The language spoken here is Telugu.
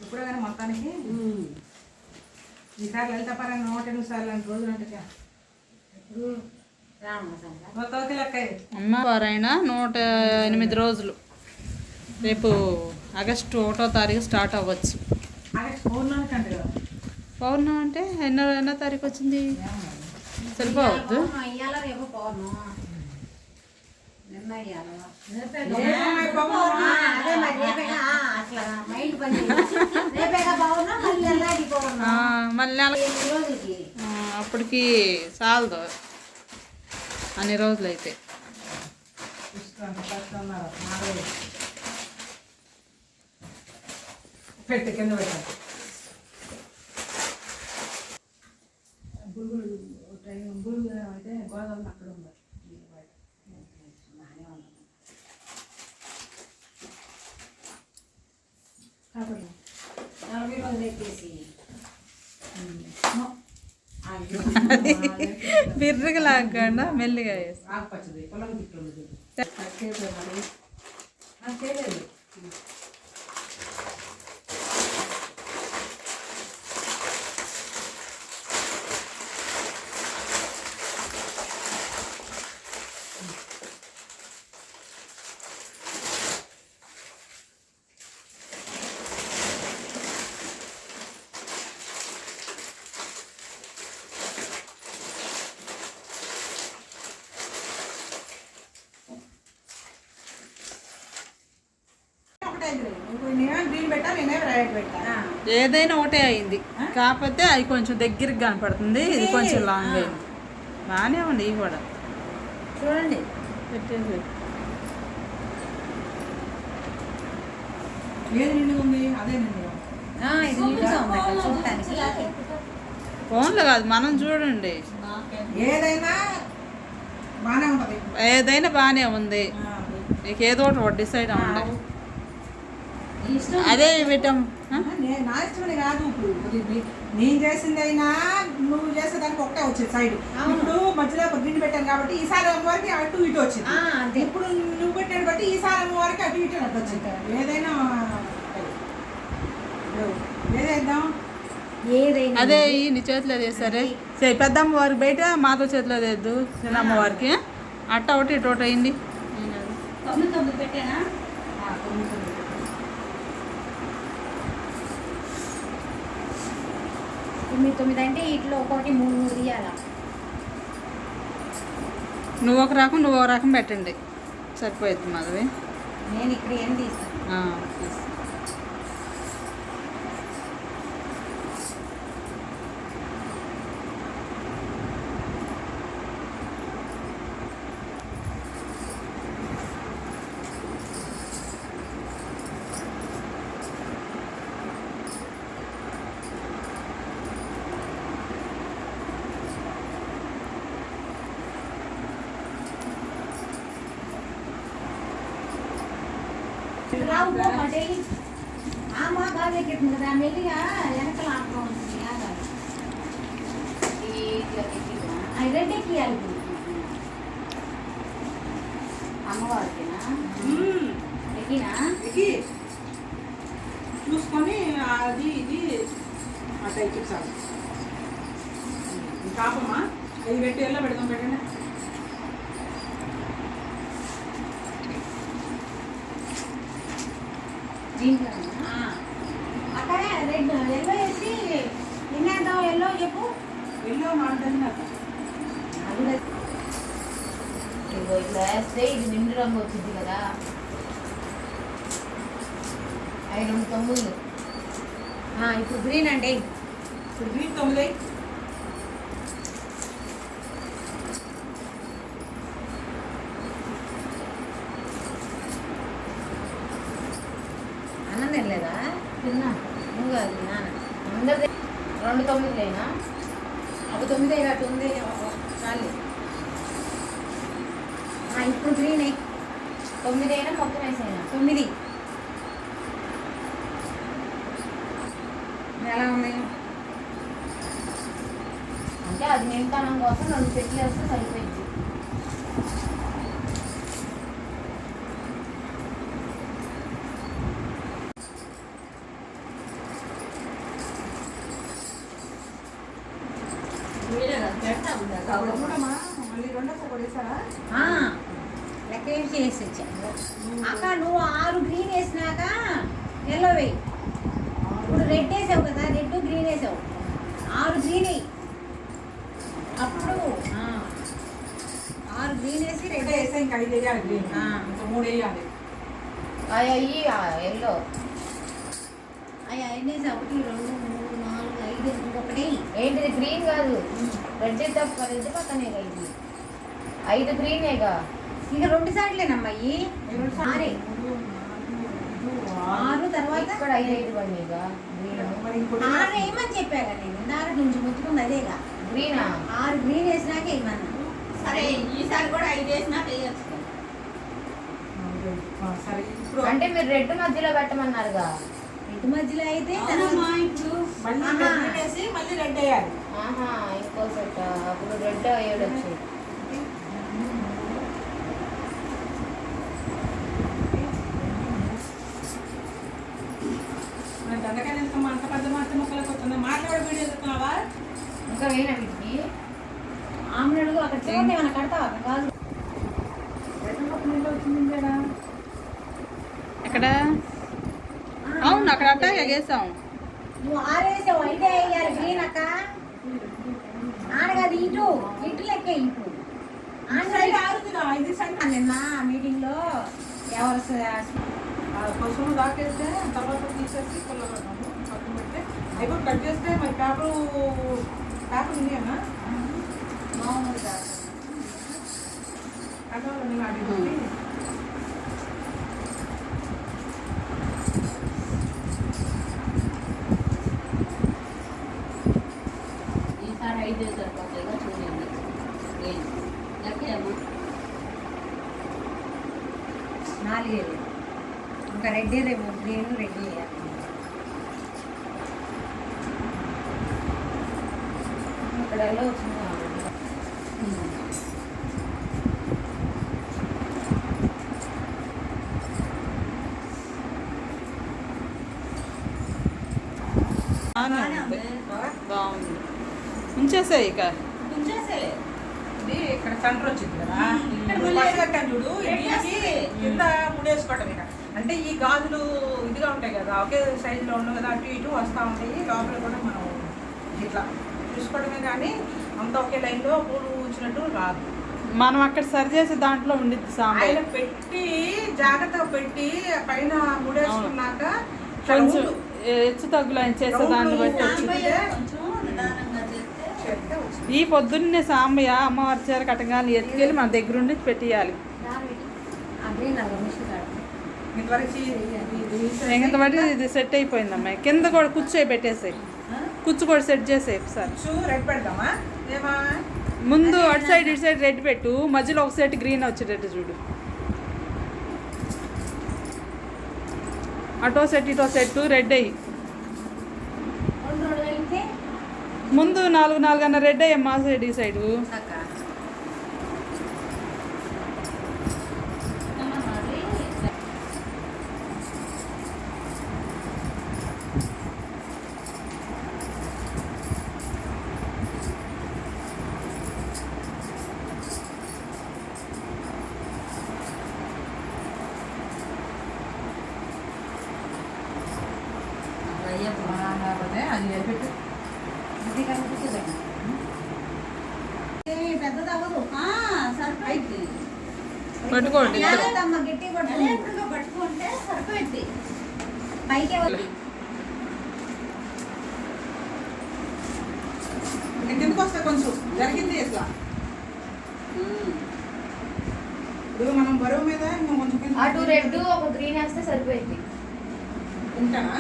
ఇప్పుడు కానీ మొత్తానికి ఈసారి లలితపరంగా 108 సార్లు అంటే రోజులు అంటే ఇప్పుడు లెక్క అమ్మ వారైనా 108 రోజులు. రేపు ఆగస్టు 1వ తారీఖు స్టార్ట్ అవ్వచ్చు. పౌర్ణం అంటే ఎన్నో తారీఖు వచ్చింది? సరిపోవద్దు. మళ్ళీ అప్పటికి చాలదు అన్ని రోజులు అయితే. పెట్టి కింద పెట్టాలి. బురుగులు అయితే గోదావరి అక్కడ ఉంది. బిర్రగా లాగకుండా మెల్లిగా వేసి ఆకుపచ్చది పొలం తిట్లు ఏదైనా ఒకటే అయింది, కాకపోతే అది కొంచెం దగ్గరికి కనపడుతుంది, ఇది కొంచెం లాంగ్ అయింది. బాగానే ఉంది ఇవి కూడా. చూడండి పెట్టేసి ఏది నిండుగా ఉంది అదే ఫోన్లో కాదు, మనం చూడండి. ఏదైనా బాగానే ఉంటుంది. ఏదైనా బాగానే ఉంది. నీకు ఏదో ఒకటి డిసైడ్ అవ్వండి. అదే పెట్టాం. నా ఇష్టమని కాదు, ఇప్పుడు నేను చేసిందైనా నువ్వు చేసేదానికి ఒకటే వచ్చింది సైడ్. ఇప్పుడు మధ్యలో గిన్నె పెట్టాను కాబట్టి ఈసారి అమ్మవారికి అటు ఇటు వచ్చింది. ఇప్పుడు నువ్వు పెట్టాడు బట్టి ఈసారి అమ్మవారికి అటు ఇటు అటు వచ్చింది. ఏదైనా ఏదేద్దాం. అదే నీ చేతిలో చేస్తారే సరే. పెద్దమ్మ వారికి బయట, మాతో చేతిలో తెద్దు. చిన్న అమ్మవారికి అట్ట ఒకటి ఇటు ఒకటి అయింది. 9 పెట్టానా? 9 అంటే ఇట్లా ఒకటి 3 తీయాలా? నువ్వు ఒక రకం పెట్టండి సరిపోతుంది మాధవి. నేను ఇక్కడ ఏం తీస్తాను. మెల్లిగా వెనకలు ఆడుతూ ఉంటుంది. రెడ్డెక్కియాలి అమ్మవారికినా ఎక్కినా ఎక్కి చూసుకొని అది ఇది అట్లా ఎక్కించాలి. కాపమ్మా అది పెట్టి ఎలా పెడదాం, పెట్టండి. అక్కడ రెడ్ ఎల్లో వేసి నిన్నేద్దాం. ఎల్లో చెప్పు. ఎల్లో మాట్లాడిన ఇట్లా వేస్తే ఇది నిండు రంగు వచ్చింది కదా. 5 9. ఇప్పుడు గ్రీన్ అంటే ఇప్పుడు గ్రీన్ 9. అన్నం తినలేదా? తిన్నా. నువ్వు కాదు నాన్న. అందరి 2 9 ఒక 9 అటు ఉంది చాలు. ఇప్పుడు గ్రీన్ 9 మొత్తం వేసైనా 9. ఎలా ఉంది అంటే అది నింపనం కోసం 2 సెట్లు వేస్తే సరిపోయింది. అప్పుడు చూడమ్మా, మళ్ళీ రెండో ఒకటి వేసారా? లెక్క వేసి వేసి అక్క నువ్వు 6 గ్రీన్ వేసినాక ఎల్లో వేయి. ఇప్పుడు రెడ్ వేసావు కదా, రెడ్ గ్రీన్ వేసావు, 6 గ్రీన్ వేయి. అప్పుడు 6 గ్రీన్ వేసి రెడ్ రెండే వేసా, ఇంకా 5 వేయాలి గ్రీన్. ఇంకా 3 వేయాలి. అయ్యి ఎల్లో అయ్యా ఎన్ని వేసావు? 1 2 3 4 5 ఇంకొకటి ఏంటిది గ్రీన్ కాదు, రెడ్ తప్ప రెడ్ పక్కనే ఇది 5 గ్రీనేగా. ఇంకా 2 సార్లేనమ్మాయి, 6 తర్వాత ఇక్కడ 5 పడినాయిగా గ్రీన్. మరి ఇంకోటి 6 వేయమని చెప్పాగా నేను, ఇందాక నుంచి ముట్టుకుంది అదేగా గ్రీనా. 6 గ్రీన్ వేసినాక వేయమన్నా. సరే ఈసారి కూడా 5 వేసినాక వేయచ్చు. సరే ఇప్పుడు అంటే మీరు రెడ్ మధ్యలో పెట్టమన్నారుగా, రెడ్ మధ్యలో అయితే అవునమ్మా, ఇప్పుడు మళ్ళీ ఆహా. గ్రీన్ వేసి మళ్ళీ రెడ్ వేయాలి. ఆహా ఇంకో సెట్ అప్పుడు రెడ్ వేయడొచ్చు. మన దొండకాయలు ఎందుకమ్మా అంత పెద్ద మార్చి మొక్కలకు వస్తుంది? మాట్లాడే వీడియో చెప్తున్నావా? ఇంకా వేయనా వీటికి ఆమ్లెట్ అక్కడ చూడండి ఏమైనా కడతావా? కాదు రెండు మొక్కలు నిండా వచ్చింది ఇంకేనా? ఎక్కడ? అవును, అక్కడ అట్టాగే వేసాం. నువ్వు 6 వేసావు, 5 వేయాలి గ్రీన్ అక్క. ఆడగాది ఇటు ఇటు లెక్కే ఇటు సైడ్ ఆరుతుందా? ఇది సైడ్ నిన్న మీటింగ్ లో ఎవరు పశువులు దాకేస్తే తర్వాత తీసేసి పొలం పెడతాము, పక్కన పెడితే అయిపో కట్ చేస్తే మరి పేపర్ ఉంది అన్న మామూలుగా కట్టాలని వాటి ఈసారి 5 వేసారు కొత్తగా చూడండి. లెక్కేమ్మా 4 వేయాలి. ఇంకా రెడ్ రేపు గ్రీన్ రెడ్ వేయాలి. ఇక్కడ ఎలా వచ్చింది బాగుంది, ఉంచేసాయి ఇక. ఉంచేసేలే. ఇది ఇక్కడ సెంటర్ వచ్చింది కదా, ఇక్కడ ఇప్పుడు మళ్ళీ పట్టు కట్టాను చూడు, పెట్టేసి కింద ముడేసుకోవటం ఇక. అంటే ఈ గాజులు ఇదిగా ఉంటాయి కదా, ఒకే సైజులో ఉండవు కదా, అటు ఇటు వస్తూ ఉంటాయి. లోపల కూడా మనం ఇట్లా చూసుకోవడమే కానీ అంత ఒకే లైన్లో పూలు ఉంచినట్టు రాదు. మనం అక్కడ సరి చేసే దాంట్లో ఉండిద్ది సాంబార్. ఆయన పెట్టి జాగ్రత్తగా పెట్టి పైన ముడేసుకున్నాక కొంచెం హెచ్చు తగ్గులు ఆయన చేసే దాన్ని బట్టి వచ్చింది. సాంబయ్య కొంచెం నిదానంగా చేస్తే చెప్తే వచ్చింది. ఈ పొద్దున్నే సాంబయ్య అమ్మవారి చీర కట్టగానే ఎత్తుకెళ్ళి మన దగ్గరుండి పెట్టియాలి. గ్రీన్ అలా మిషన్ కాదు. ఇంతవరకు ఇంత బట్టి ఇది సెట్ అయిపోయిందమ్మా. కింద కూడా కుర్చీ పెట్టేసాయి, కుర్చీ కూడా సెట్ చేసాయి ఒకసారి. రెడ్ పెడదామా ఏమా? ముందు అటు సైడ్ ఇటు సైడ్ రెడ్ పెట్టు, మధ్యలో ఒక సెట్ గ్రీన్ వచ్చేటట్టు చూడు. అటో సెట్ ఇటో సెట్ రెడ్ అయ్యి రెండు అయితే ముందు 4 అన్న రెడ్ అయ్యి మా సైడ్ ఈ సైడు. అక్క అది పెట్టు. ఇది కనిపిస్తుంది. పెద్దది అవ్వదు. సరిపోయింది. పట్టుకోండి ఇద్దరు. లేదమ్మా, గట్టి పట్టుకో. ఎప్పుడుగా పట్టుకుంటే సరిపోయింది. పైకే వద్దు. కిందకు వస్తే కొంచెం జరిగింది ఇట్లా. ఇప్పుడు మనం బరువు మీద ఇంకా కొంచెం అటు రెడ్ ఒక గ్రీన్ వేస్తే సరిపోయింది. ఉంటానా?